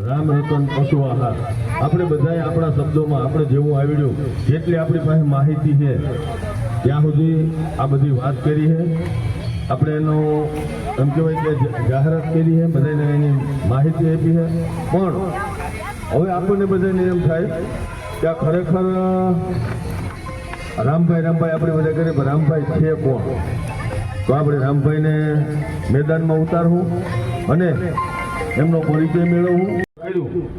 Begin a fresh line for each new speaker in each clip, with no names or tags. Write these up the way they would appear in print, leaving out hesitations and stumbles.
રામ રતન પશુ આહાર આપણે બધાએ આપણા શબ્દોમાં આપણે જેવું આવડ્યું જેટલી આપણી પાસે માહિતી છે ત્યાં સુધી આ બધી વાત કરી છે. આપણે એનો એમ કહેવાય કે જાહેરાત કરી છે, બધાને એની માહિતી આપી છે. પણ હવે આપણને બધાને એમ થાય કે આ ખરેખર રામભાઈ આપણે બધા કરીએ પણ રામભાઈ છે કોણ? તો આપણે રામભાઈને મેદાનમાં ઉતારવું અને એમનો પરિચય મેળવવું.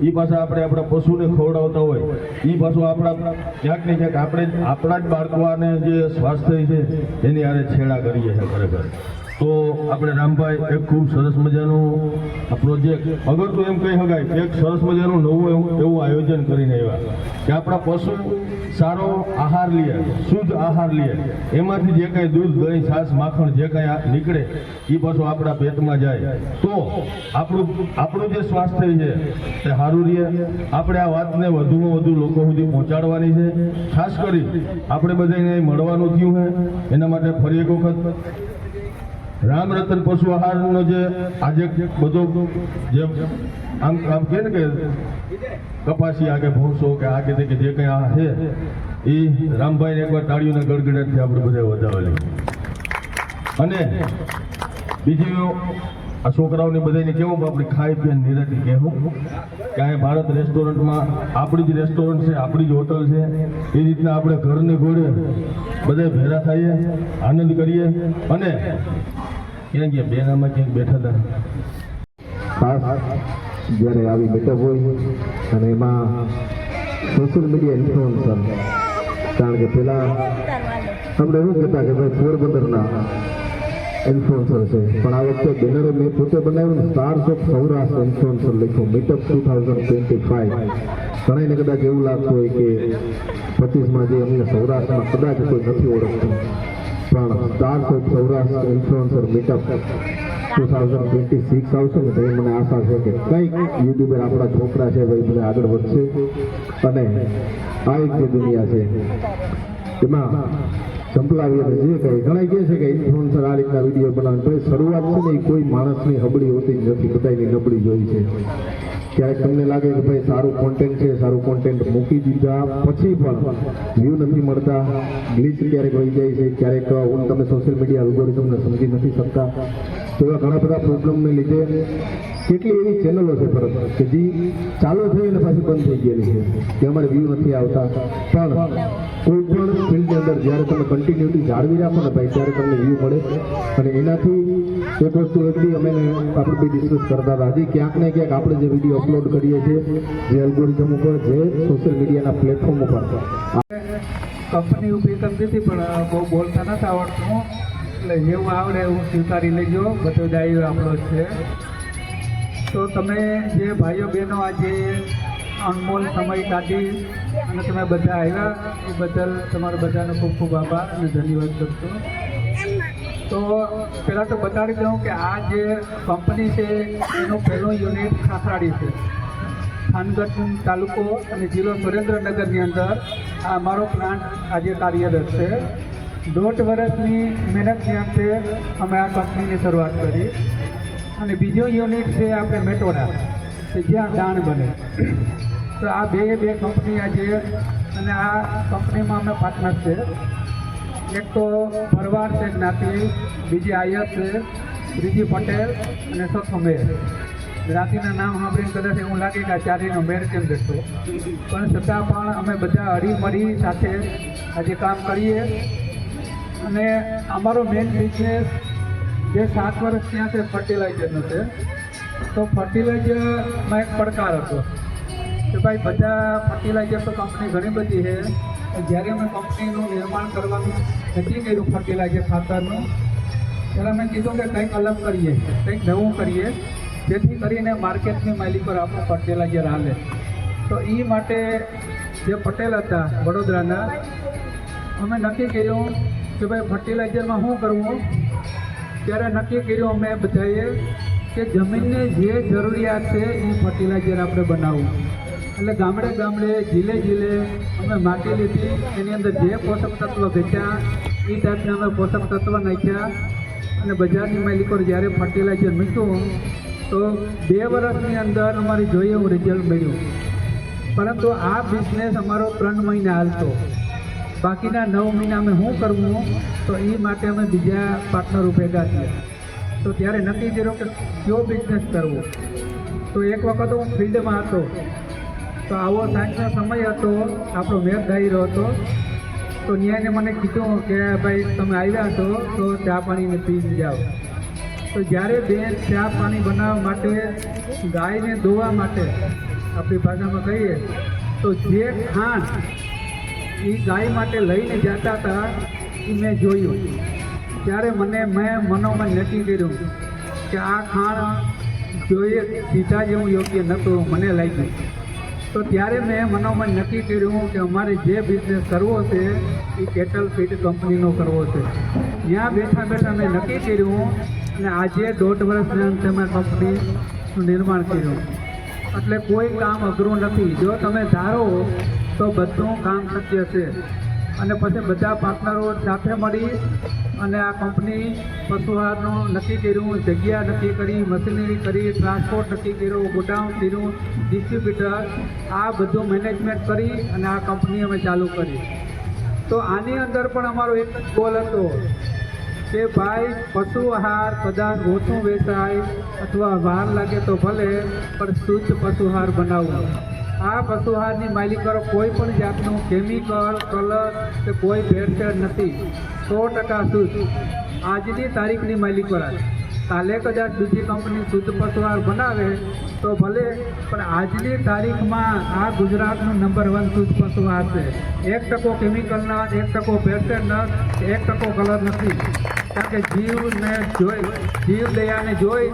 એ પાછા આપણે આપણા પશુને ખવડાવતા હોય એ પાછું આપણા ક્યાંક ને ક્યાંક આપણે આપણા જ બાળકોને જે સ્વાસ્થ્ય છે એની આરે છેડા કરીએ છીએ ખરેખર. તો આપણે રામભાઈ એક ખૂબ સરસ મજાનું આ પ્રોજેક્ટ અગર તો એમ કહી શકાય એક સરસ મજાનું નવું એવું આયોજન કરીને આવ્યા કે આપણા પશુ સારો આહાર લે, શુદ્ધ આહાર લે, એમાંથી જે કાંઈ દૂધ, દહીં, છાશ, માખણ જે કાંઈ નીકળે એ પાછું આપણા પેટમાં જાય તો આપણું જે સ્વાસ્થ્ય છે તે સારું રહે. આપણે આ વાતને વધુમાં વધુ લોકો સુધી પહોંચાડવાની છે. ખાસ કરી આપણે બધાને મળવાનું થયું છે એના માટે ફરી એક વખત રામ રતન પશુ આહારનો જે આજે બધો જે આમ કહે ને કે કપાસી આગે ભૂસો કે આગે કે જે કંઈ આ છે એ રામભાઈને એકવાર તાળીઓના ગડગડાટથી આપણે બધા વધાવેલી. અને બીજું આ છોકરાઓને બધાને કેવું આપણે ખાઈ પીને નિરાતી કહેવું કે આ ભારત રેસ્ટોરન્ટમાં આપણી જ રેસ્ટોરન્ટ છે, આપણી જ હોટલ છે, એ રીતના આપણે ઘરને ઘોડે બધા ભેગા થઈએ, આનંદ કરીએ. અને ક્યાં ગયા બેનામાં ક્યાંક બેઠા હતા
ખાસ જ્યારે આવી મીટઅપ હોય અને એમાં સોશિયલ મીડિયા ઇન્ફ્લુએન્સર, કારણ કે પેલા આપણે એવું કહેતા કે ભાઈ પોરબંદરના ઇન્ફ્લુએન્સર છે, પણ આ વખતે બેનરે મેં પોતે બનાવ્યું સ્ટાર્સ ઓફ સૌરાષ્ટ્ર ઇન્ફ્લુએન્સર લખ્યું મીટઅપ 2025. ઘણાને કદાચ એવું લાગતું હોય કે 25માં જે અમને સૌરાષ્ટ્રમાં કદાચ કોઈ નથી ઓળખતું, પણ stars of Saurashtra influencer meetup 2026 આવશે ને તો એ મને આશા છે કે કંઈક યુટ્યુબર આપણા છોકરા છે ભાઈ બધા આગળ વધશે. અને આ એક જે દુનિયા છે એમાં સંપલાવી અને જે કંઈ ઘણા કહે છે કે ઇન્ફ્લુએન્સર આ રીતના વિડીયો બનાવે, ભાઈ શરૂઆત છે ને એ કોઈ માણસની નબળી હોતી જ નથી, બધાની નબળી જોઈ છે. ક્યારેક તમને લાગે કે ભાઈ સારું કોન્ટેન્ટ છે, સારું કોન્ટેન્ટ મૂકી દીધા પછી પણ વ્યૂ નથી મળતા, ગ્લિચ ક્યારેક રહી જાય છે, ક્યારેક તમે સોશિયલ મીડિયા એલ્ગોરિધમને સમજી નથી શકતા. તો એવા ઘણા બધા પ્રોબ્લેમને લીધે કેટલી એવી ચેનલો છે પરત કે જે ચાલુ થઈ અને પાછી બંધ થઈ ગયેલી છે કે અમારે વ્યૂ નથી આવતા. પણ કોઈ પણ ફિલ્ડની અંદર જ્યારે તમે કન્ટિન્યુટી જાળવી રાખો ને ભાઈ ત્યારે તમને વ્યૂ મળે. અને એનાથી એક વસ્તુ એટલી અમે આપણે બી ડિસ્કસ કરતા હતા, હજી ક્યાંક ને ક્યાંક આપણે જે વિડીયો અપલોડ કરીએ છીએ જે એલ્ગોરિધમ ઉપર, જે સોશિયલ મીડિયાના પ્લેટફોર્મ ઉપર
કંપની ઊભી કરતી હતી પણ બહુ બોલતા નથી આવડતું, એટલે જેવું આવડે એવું સ્વીકારી લેજો. બધો ડાયો આપણો છે. તો તમે જે ભાઈઓ બહેનો આજે અનમોલ સમય કાઢી અને તમે બધા આવ્યા એ બદલ તમારા બધાનો ખૂબ ખૂબ આભાર અને ધન્યવાદ કરશો. તો પહેલાં તો બતાડી દઉં કે આ જે કંપની છે એનું પહેલું યુનિટ ખાખરાડી છે, થાનગઢ તાલુકો અને જિલ્લો સુરેન્દ્રનગરની અંદર આ અમારો પ્લાન્ટ આજે કાર્યરત છે. 1.5 વર્ષની મહેનતની અંતે અમે આ કંપનીની શરૂઆત કરી. અને બીજો યુનિટ છે આપણે મેટોડા કે જ્યાં દાણ બને. તો આ બે કંપની આજે, અને આ કંપનીમાં અમે પાર્ટનર છે. એક તો ભરવાડ છે જ્ઞાતિ, બીજી આયર છે, ત્રીજી પટેલ અને ચોથો મેર. જ્ઞાતિના નામ સાંભળીને કદાચ એવું લાગે કે આ ચારેયનો મેર કેમ દેશો, પણ છતાં પણ અમે બધા હળીમળી સાથે આજે કામ કરીએ. અને અમારો મેઇન બિઝનેસ જે 7 વર્ષ ત્યાં છે ફર્ટિલાઇઝરનો છે. તો ફર્ટિલાઇઝરમાં એક પડકાર હતો કે ભાઈ બધા ફર્ટિલાઇઝર તો કંપની ઘણી બધી છે, જ્યારે અમે કંપનીનું નિર્માણ કરવાનું નક્કી કર્યું ફર્ટિલાઇઝર ખાતરનું, ત્યારે મેં કીધું કે કંઈક અલગ કરીએ, કંઈક નવું કરીએ, જેથી કરીને માર્કેટની માલિક પર આપણું ફર્ટિલાઇઝર હાલે. તો એ માટે જે પટેલ હતા વડોદરાના, અમે નક્કી કર્યું કે ભાઈ ફર્ટિલાઇઝરમાં શું કરવું. ત્યારે નક્કી કર્યું અમે બધાએ કે જમીનને જે જરૂરિયાત છે એ ફર્ટિલાઇઝર આપણે બનાવવું. એટલે ગામડે ગામડે જિલ્લે જિલ્લે અમે માટી લીધી, એની અંદર જે પોષક તત્વ ઘટ્યા એ ટાઈપના અમે પોષક તત્વ નાખ્યા. અને બજારની માલિકો જ્યારે ફર્ટિલાઇઝર મૂક્યું તો 2 વર્ષની અંદર અમારી જોઈએ એવું રિઝલ્ટ મળ્યું. પરંતુ આ બિઝનેસ અમારો 3 મહિના હાલતો, બાકીના 9 મહિના અમે શું કરવું, તો એ માટે અમે બીજા પાર્ટનરો ભેગા થયા. તો ત્યારે નક્કી કર્યો કે કયો બિઝનેસ કરવો. તો એક વખત હું ફિલ્ડમાં હતો, તો આવો સાંજનો સમય હતો, આપણો મેઘ ડાયરો હતો. તો ન્યાયને મને કીધું કે ભાઈ તમે આવ્યા છો તો ચા પાણીને પી જાઓ. તો જ્યારે બેન ચા પાણી બનાવવા માટે, ગાયને દોવા માટે આપણી ભાષામાં કહીએ તો જે ખાંડ એ ગાય માટે લઈને જતા હતા એ મેં જોયું. ત્યારે મેં મનોમન નક્કી કર્યું કે આ ખાંડ જોઈએ પીધા જેવું યોગ્ય નહોતું મને લાગ્યું. તો ત્યારે મેં મનોમન નક્કી કર્યું કે અમારે જે બિઝનેસ કરવો છે એ કેટલ ફીડ કંપનીનો કરવો છે. ત્યાં બેઠા બેઠા મેં નક્કી કર્યું અને આજે 1.5 વર્ષના અંતે મેં કંપનીનું નિર્માણ કર્યું. એટલે કોઈ કામ અઘરું નથી. જો તમે ધારો તો બધું કામ શક્ય છે. અને પછી બધા પાર્ટનરો સાથે મળી અને આ કંપની પશુહારનું નક્કી કર્યું, જગ્યા નક્કી કરી, મશીનરી કરી, ટ્રાન્સપોર્ટ નક્કી કર્યું, ગોડાઉન કર્યું, ડિસ્ટ્રીબ્યુટર, આ બધું મેનેજમેન્ટ કરી અને આ કંપની અમે ચાલુ કરી. તો આની અંદર પણ અમારો એક જ ગોલ હતો કે ભાઈ પશુ આહાર કદાચ ઓછું વેચાય અથવા વાર લાગે તો ભલે, પણ શુદ્ધ પશુહાર બનાવવું. આ પશુહારની માલિકો કોઈ પણ જાતનું કેમિકલ, કલર કે કોઈ ભેળસેળ નથી, 100% શુદ્ધ. આજની તારીખની માલિકો કાલે કદાચ બીજી કંપની શુદ્ધ પશુહાર બનાવે તો ભલે, પણ આજની તારીખમાં આ ગુજરાતનું નંબર 1 શુદ્ધ પશુહાર છે. 1% કેમિકલના, 1% ભેળસેળના, 1% કલર નથી. કારણ કે જીવ દયાને જોઈ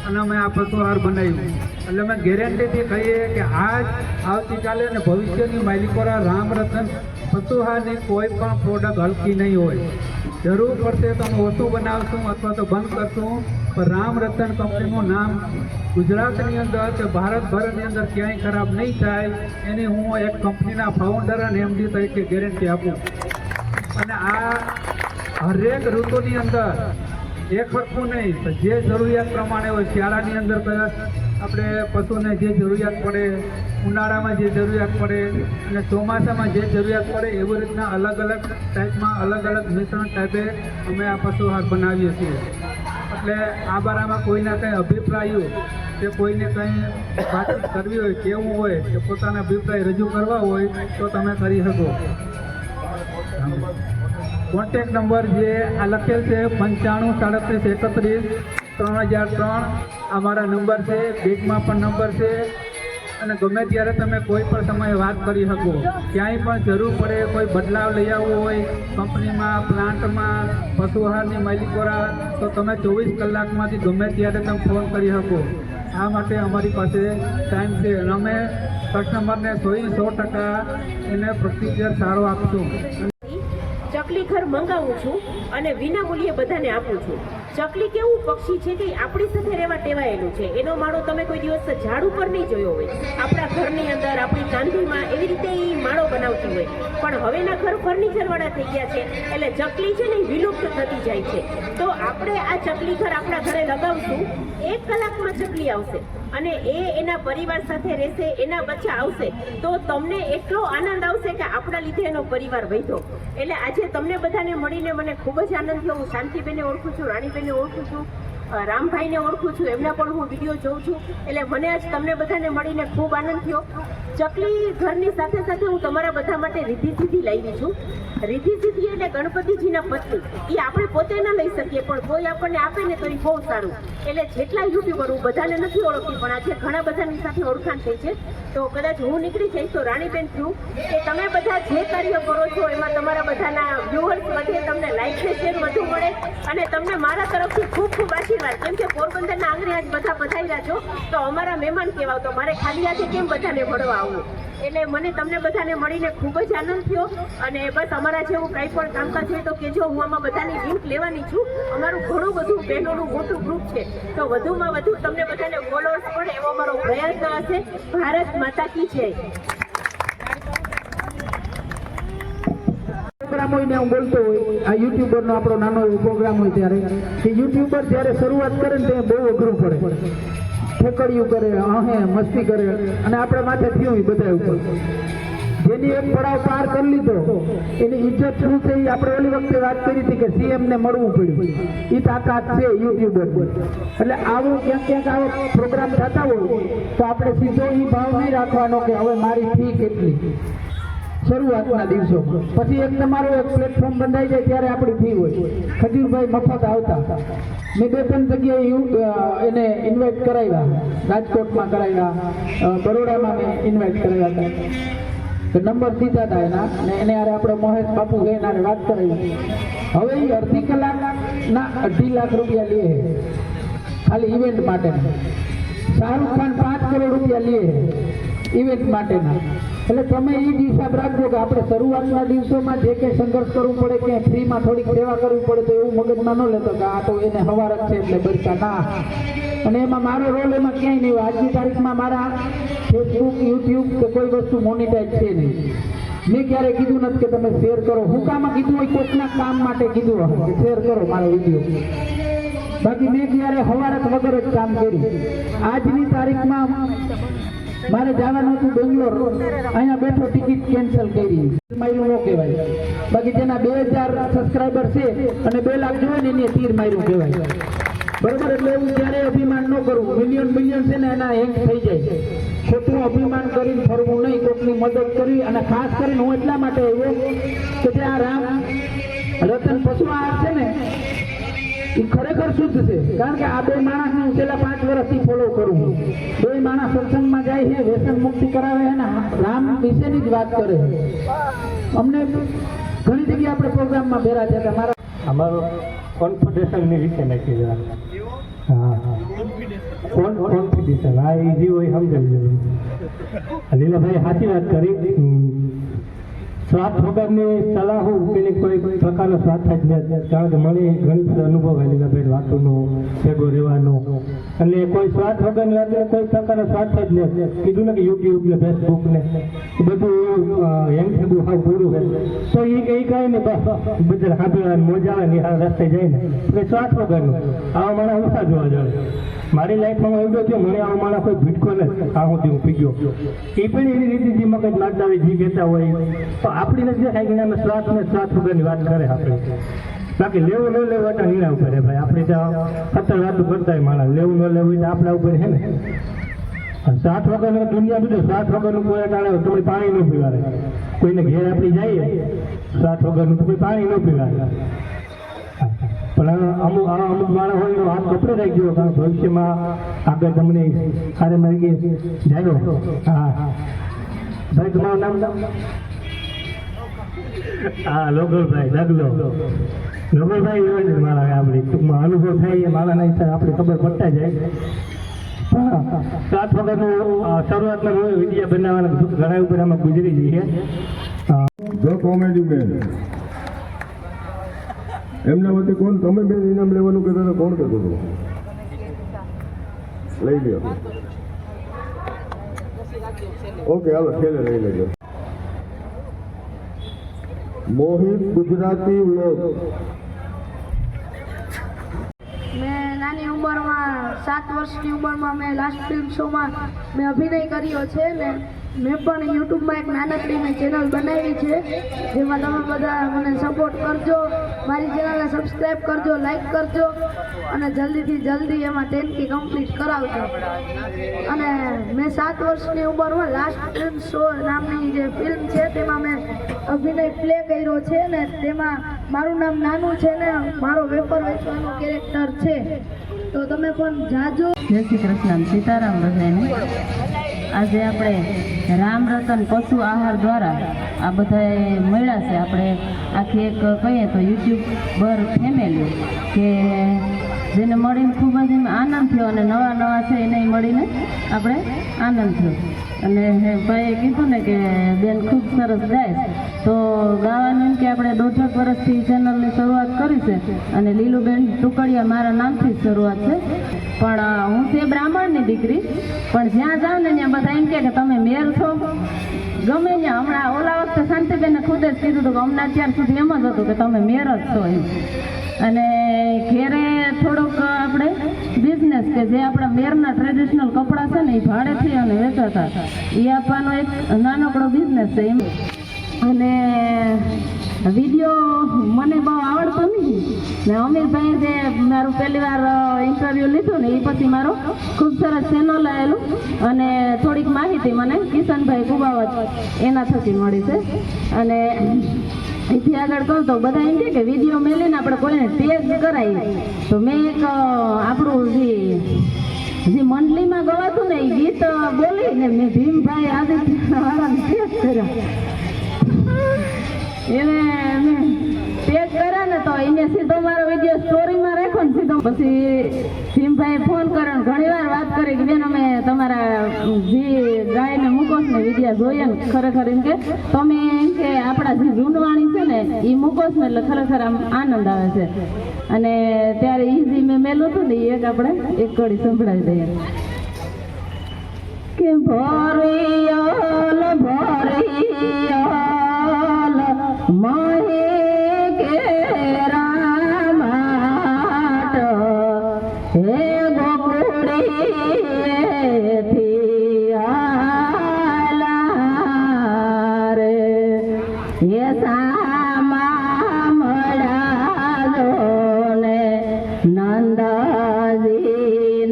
અને અમે આ પશુહાર બનાવ્યું. એટલે અમે ગેરંટીથી કહીએ કે આજ આવતીકાલે અને ભવિષ્યની માલિકોરા રામ રતન પશુહારની કોઈ પણ પ્રોડક્ટ હલકી નહીં હોય. જરૂર પડશે તો અમે ઓછું બનાવશું અથવા તો બંધ કરશું, પણ રામ રતન કંપનીનું નામ ગુજરાતની અંદર કે ભારતભરની અંદર ક્યાંય ખરાબ નહીં થાય એની હું એક કંપનીના ફાઉન્ડર અને MD તરીકે ગેરંટી આપું. અને આ હરેક ઋતુની અંદર એક સરખું નહીં, જે જરૂરિયાત પ્રમાણે હોય. શિયાળાની અંદર કદાચ આપણે પશુને જે જરૂરિયાત પડે, ઉનાળામાં જે જરૂરિયાત પડે અને ચોમાસામાં જે જરૂરિયાત પડે, એવી રીતના અલગ અલગ ટાઈપમાં અલગ અલગ મિશ્રણ ટાઈપે અમે આ પશુહાર બનાવીએ છીએ. એટલે આ બારામાં કોઈના કંઈ અભિપ્રાયો કે કોઈને કંઈ વાતચીત કરવી હોય, કેવું હોય કે પોતાના અભિપ્રાય રજૂ કરવા હોય તો તમે કરી શકો. કોન્ટેક નંબર જે આ લખેલ છે 9537313003 આ મારા નંબર છે. બેગમાં પણ નંબર છે અને ગમે ત્યારે તમે કોઈ પણ સમયે વાત કરી શકો. ક્યાંય પણ જરૂર પડે, કોઈ બદલાવ લઈ આવવો હોય કંપનીમાં, પ્લાન્ટમાં, પશુહારની માલિકોરા, તો તમે 24 કલાકમાંથી ગમે ત્યારે તમે ફોન કરી શકો. આ માટે અમારી પાસે ટાઈમ છે અને અમે કસ્ટમરને 100% એને પ્રતિક્રિયા સારો આપશું.
ચકલી ઘર મંગાવું છું અને વિના મૂલ્યે બધાને આપું છું. ચકલી કેવું પક્ષી છે કે આપણી સાથે રહેવા ટેવાયેલું છે. એનો માળો તમે કોઈ દિવસ ઝાડ ઉપર નહીં જોયો હોય. આપણા ઘરની અંદર, આપણી કાંધીમાં એવી રીતે એ માળો બનાવતી હોય. પણ હવેના ઘર ફર્નિચરવાળા થઈ ગયા છે એટલે ચકલી છે ને એ વિલુપ્ત થતી જાય છે. તો આપણે આ ચકલી ઘર આપણા ઘરે લગાવશું, 1 કલાકમાં ચકલી આવશે અને એના પરિવાર સાથે રહેશે, એના બચ્ચા આવશે. તો તમને એટલો આનંદ આવશે કે આપણા લીધે એનો પરિવાર વધ્યો. એટલે આજે તમને બધાને મળીને મને ખૂબ જ આનંદ થયો. હું શાંતિબેનને ઓળખું છું, રાણીબેનને ઓળખું છું, રામભાઈને ઓળખું છું, એમના પણ હું વિડીયો જોઉં છું. એટલે મને આજ તમને બધાને મળીને ખૂબ આનંદ થયો. ચકલી ઘરની સાથે સાથે હું તમારા બધા માટે રિદ્ધિ સિદ્ધિ લાવી છું. રિદ્ધિ સિદ્ધિ એટલે ગણપતિજીના પત્ની. એ આપણે પોતે ન લઈ શકીએ પણ કોઈ આપણને આપે ને તો એ બહુ સારું. એટલે જેટલા યુટ્યુબર, હું બધાને નથી ઓળખતી પણ આજે ઘણા બધાની સાથે ઓળખાણ થઈ છે. તો કદાચ હું નીકળી જઈશ તો રાણીબેન છું કે તમે બધા જે કાર્ય કરો છો એમાં તમારા બધાના વ્યુઅર્સ વધે, તમને લાઈક ને શેર વધુ મળે અને તમને મારા તરફથી ખૂબ ખૂબ આશીર્વાદ. કેમ કે પોરબંદરના આંગણે આજ બધા પધાર્યા છો તો અમારા મહેમાન કહેવાવ, તો મારે ખાલી હાથે કેમ બધાને મળવા આવવું. એટલે મને તમને બધાને મળીને ખૂબ જ આનંદ થયો. અને બસ અમારા જેવું કંઈ પણ કામકાજ હોય તો કહેજો, હું આમાં બધાની લિંક લેવાની છું. અમારું ઘણું બધું બહેનોનું મોટું ગ્રુપ છે તો વધુમાં વધુ તમને બધાને ફોલોઅર્સ પડે એવો અમારો પ્રયત્ન હશે. ભારત માતા કી જય.
પ્રોગ્રામ હોય ને હું બોલતો હોય, આ યુટ્યુબરનો આપણો નાનો એવો પ્રોગ્રામ હોય ત્યારે કે યુટ્યુબર જ્યારે શરૂઆત કરે ને તે બહુ અઘરું પડે. ઠેકડિયું કરે, હે મસ્તી કરે અને આપણે માથે થયું એ બધા ઉપર. જેની એક પડાવ પાર કરી લીધો એની ઇજ્જત શું છે એ આપણે ઓલી વખતે વાત કરી હતી કે સીએમ ને મળવું પડ્યું. એ તાકાત છે યુટ્યુબર. એટલે આવું ક્યાંક આવો પ્રોગ્રામ થતા હોય તો આપણે સીધો એ ભાવ નહીં રાખવાનો કે હવે મારી ફી કેટલી શરૂઆતના દિવસોમાં. પછી એક તમારું એક પ્લેટફોર્મ બંધાઈ જાય ત્યારે આપણી ફી હોય. ખજૂરભાઈ મફત આવતા, મેં 2-3 જગ્યાએ એને ઇન્વાઇટ કરાવ્યા, રાજકોટમાં કરાવ્યા, બરોડામાં મેં ઇન્વાઇટ કરાવ્યા હતા. તો નંબર દીધા હતા એના ને એને યારે આપણે મહેશ બાપુ ગઈને આરે વાત કરાવી. હવે એ અડધી કલાકના 2.5 લાખ રૂપિયા લે ખાલી ઇવેન્ટ માટેના. શાહરૂખ ખાન 5 કરોડ રૂપિયા લે ઇવેન્ટ માટેના. એટલે તમે એ જ હિસાબ રાખજો કે આપણે શરૂઆતના દિવસોમાં જે કંઈ સંઘર્ષ કરવું પડે કે ફ્રીમાં થોડીક સેવા કરવી પડે તો એવું મગજમાં ન લેતો કે આ તો એને હવાર જ છે એટલે બરકા ના. અને એમાં મારો રોલ એમાં ક્યાંય નહીં હોય. આજની તારીખમાં મારા ફેસબુક, યુટ્યુબ કે કોઈ વસ્તુ મોનિટાઈઝ છે નહીં. મેં ક્યારેય કીધું નથી કે તમે શેર કરો. હું કામમાં કીધું હોય કોઈકના કામ માટે કીધું હોય કે શેર કરો મારો વિડીયો. બાકી મેં ક્યારે હવારત વગર જ કામ કર્યું. આજની તારીખમાં મારે જવાનું હતું બેંગ્લોર, અહીંયા બેઠો ટિકિટ કેન્સલ કરી. માર્યું ન કહેવાય. બાકી જેના 2000 સબસ્ક્રાઈબર છે અને 2 લાખ જોવે ને એને તીર માર્યું કહેવાય. બરોબર. એટલે એવું ક્યારેય અભિમાન ન કરવું. મિલિયન છે ને એના હેંગ થઈ જાય. ખોટું અભિમાન કરીને ફરવું નહીં, કોઈકની મદદ કરવી. અને ખાસ કરીને હું એટલા માટે આવ્યો કે જે આ રામ રતન પશુ આહાર છે ને એ ખરેખર શુદ્ધ છે. કારણ કે આ 2 માણસને હું છેલ્લા 5 વર્ષથી ફોલો કરું. 2 માણસ સત્સંગમાં જાય છે, વ્યસન મુક્તિ કરાવે છે ને રામ વિશેની જ વાત કરે. અમને ઘણી જગ્યાએ આપણે પ્રોગ્રામમાં ભેરા થયા. મારા
અમારો કોન્ફિડેશનની વિશે નાખી દેવા. હા કોન્ફિડેશન, હા એ જે હોય સમજાવી દેવું. લીલાભાઈ સાચી વાત કરી. સ્વાર્થ વગરની સલાહ પેલી કોઈ પ્રકારનો સ્વાર્થ જ નથી. કારણ કે મને ઘણી બધી અનુભવ લીલાભાઈ વાતોનો ભેગો રહેવાનો. અને કોઈ સ્વાર્થ વગરની વાત કોઈ પ્રકારનો સ્વાર્થ જ નથી. કીધું ને કે યુટ્યુબ ને ફેસબુક ને એ બધું એમ થયું હાવ પૂરું છે તો એ કંઈ કહે ને બસ બધા સાંભળવા મોજ આવે ને આ રસ્તે જાય ને એટલે સ્વાર્થ વગરનું આવા માણસ ઓછા જોવા જાય. મારી લાઈફમાં હું એવું થયું મને આવા માણસ કોઈ ભીટકો નથી. આ હું પી ગયો એ પણ એની રીતે જે મગજ મારતા જે કહેતા હોય તો આપણી નથી દેખાય કે એના સ્વાર્થ ને સ્વાર્થ વગરની વાત કરે આપણે. બાકી લેવું ન લેવું એટલે નિર્ણય કરે ભાઈ. આપણે ત્યાં 17 વાતો કરતા હોય માણસ લેવું ન લેવું એટલે આપણા ઉપર છે ને. સ્વાર્થ વગર દુનિયા બધું સ્વાર્થ વગરનું કોઈ ટાળે તમે પાણી ન પીવાડે. કોઈને ઘેર આપણે જઈએ સ્વાર્થ વગરનું તો કોઈ પાણી ન પીવાડે. પણ અમુક માણસ હોય એનો હાથ કપડે રાખી ગયો. કારણ ભવિષ્યમાં આગળ તમને સારે મારી જાય. હા ભાઈ તમારું નામ? હા લોગલભાઈ ડગલો. લોગલભાઈ એવા જ મારા આપણી ટૂંકમાં અનુભવ થાય એ મારાના હિસાબે આપણે ખબર પડતા જાય. સ્વાર્થ વગરનું શરૂઆતમાં વિડીયો બનાવવાના ઘણા ઉપર આમાં ગુજરી જઈએ.
ધ કોમેડી મેન એમના વચ્ચે કોણ તમે બે ઇનામ લેવાનું કહેતા હતા? કોણ કહેતો હતો? લઈ લ્યો. ઓકે હાલો છેલ્લે લઈ લેજો. મોહિત ગુજરાતી વ્લોગ.
મેં નાની ઉંમરમાં 7 વર્ષની ઉંમરમાં મેં લાસ્ટ ફિલ્મ શોમાં મેં અભિનય કર્યો છે ને મેં પણ યુટ્યુબમાં એક નાનકડી મેં ચેનલ બનાવી છે જેમાં તમે બધા મને સપોર્ટ કરજો. મારી ચેનલને સબસ્ક્રાઈબ કરજો, લાઈક કરજો અને જલ્દીથી જલ્દી એમાં 10K કમ્પ્લીટ કરાવજો. અને મેં 7 વર્ષની ઉંમરમાં લાસ્ટ ફિલ્મ શો નામની જે ફિલ્મ છે તેમાં મેં અભિનય પ્લે કર્યો છે ને તેમાં મારું નામ નાનું છે ને મારો વેપાર વેચવાનો કેરેક્ટર છે. તો તમે પણ જાજો.
જય શ્રી કૃષ્ણ. સીતારામ બધાને. આજે આપણે રામ રતન પશુ આહાર દ્વારા આ બધા મળ્યા છે. આપણે આખી એક કહીએ તો યુટ્યુબર ફેમિલી કે જેને મળીને ખૂબ જ એમ આનંદ થયો અને નવા છે એને મળીને આપણે આનંદ થયો. અને ભાઈએ કીધું ને કે બેન ખૂબ સરસ ગાય તો ગાવાનું કે આપણે 1.5 વર્ષથી ચેનલની શરૂઆત કરી છે અને લીલુબેન ટુકડિયા મારા નામથી જ શરૂઆત છે. પણ હું છે બ્રાહ્મણની દીકરી પણ જ્યાં જાઉં ને ત્યાં બધા એમ કે તમે મેર છો ગમે ત્યાં. હમણાં ઓલા વખતે શાંતિબેને ખુદ જ કીધું હતું કે અમને અત્યાર સુધી એમ જ હતું કે તમે મેર જ છો એમ. અને ઘેરે થોડોક આપણે બિઝનેસ કે જે આપણા મેરના ટ્રેડિશનલ કપડાં છે ને એ ભાડેથી અને વેચાતા એ આપવાનો એક નાનકડો બિઝનેસ છે એમ. અને વિડીયો મને બહુ આવડતો નહીં ને અમીરભાઈ જે મારું પહેલી વાર ઇન્ટરવ્યૂ લીધું ને એ પછી મારું ખૂબ સરસ ચેનલ આવેલું અને થોડીક માહિતી મને કિશનભાઈ કુબાવત એના થકી મળી છે. અને એથી આગળ કહું તો બધા એમ કે વિડીયો મેલીને આપણે કોઈને ટેગ કરાવી તો મેં એક આપણું જે મંડળીમાં ગવાતું ને એ ગીત બોલીને મેં ભીમભાઈ આદિત્ય વાળાને ટેગ કર્યા. એને મેં ટેગ કર્યા ને તો એને સીધો મારો વિડીયો સ્ટોરીમાં રાખ્યો ને સીધો. પછી ભીમભાઈ ફોન કર્યો ને ઘણી વાર વાત કરી કે બેન અમે તમારા જે ગાયને મૂકો છો ને વિડીયો જોઈએ ને ખરેખર એમ કે તમે એમ કે આપણા જે જૂનવાણી છે ને એ મૂકો છો ને એટલે ખરેખર આમ આનંદ આવે છે. અને ત્યારે ઈઝી મેં મેલું હતું ને એક આપણે એક કડી સંભળાવી દઈએ કે ભરિયાલ ભરિયાલ મહે કેરા માટ હે ગોકુળેથી આલા રે હે સામા મળાજો ને નંદજી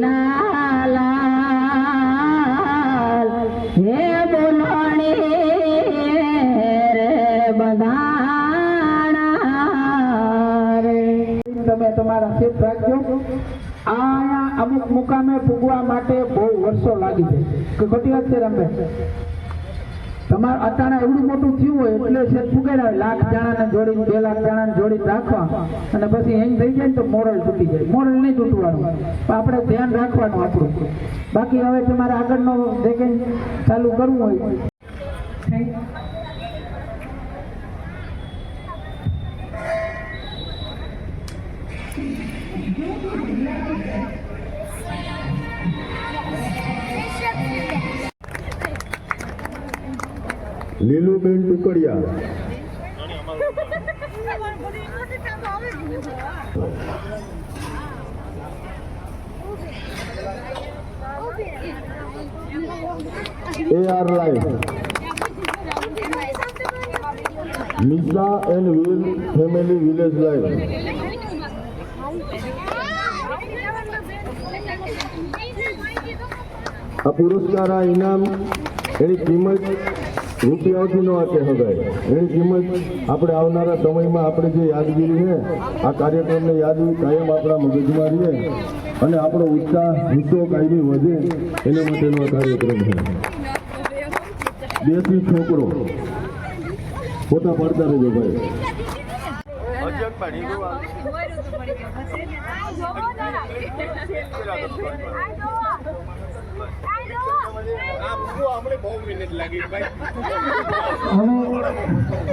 ના લાલ હે બોલણી રે બધાણા રે.
તમે તમારા સેફ રાખજો. આ અમુક મુકામે પૂગવા માટે બહુ વર્ષો લાગી જાય કે ખોટી વાત છે રમભાઈ? તમારે અટાણે એવડું મોટું થયું હોય એટલે છે ફૂગેડા લાખ જણાને જોડીને 2 લાખ જણાને જોડીને રાખવા અને પછી હેંગ થઈ જાય ને તો મોરલ તૂટી જાય. મોરલ નહીં તૂટવાનું પણ આપણે ધ્યાન રાખવાનું આપણું. બાકી હવે તમારે આગળનો જે કંઈ ચાલુ કરવું હોય
Liluben ટુકડિયા, AR Live, Misa and Will Family Village Live, આ પુરસ્કાર આ ઇનામ એની કિંમત રૂપિયાઓથી ન આંકે શકાય. એની કિંમત આપણે આવનારા સમયમાં આપણે જે યાદગીરી છે આ કાર્યક્રમને યાદવી કાયમ આપણા મગજમાં રહે અને આપણો ઉત્સાહ જુસ્સો કાયમી વધે એના માટેનો આ કાર્યક્રમ છે. દેશી છોકરો ફોટા પાડતા રહેજો ભાઈ.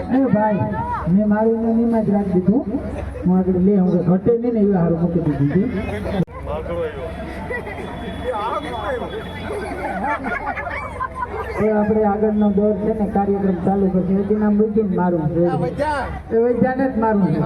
હવે ભાઈ મેં મારું નિયમ જ રાખી દીધું. હું આગળ લે હું ઘટે નહીં ને એવી સારું મૂકી દીધું છે. એ આપણે આગળનો દોર છે ને કાર્યક્રમ ચાલુ કરશે. હજી નામ મૂક્યું ને મારું એ વૈદ્યાને જ મારું છે.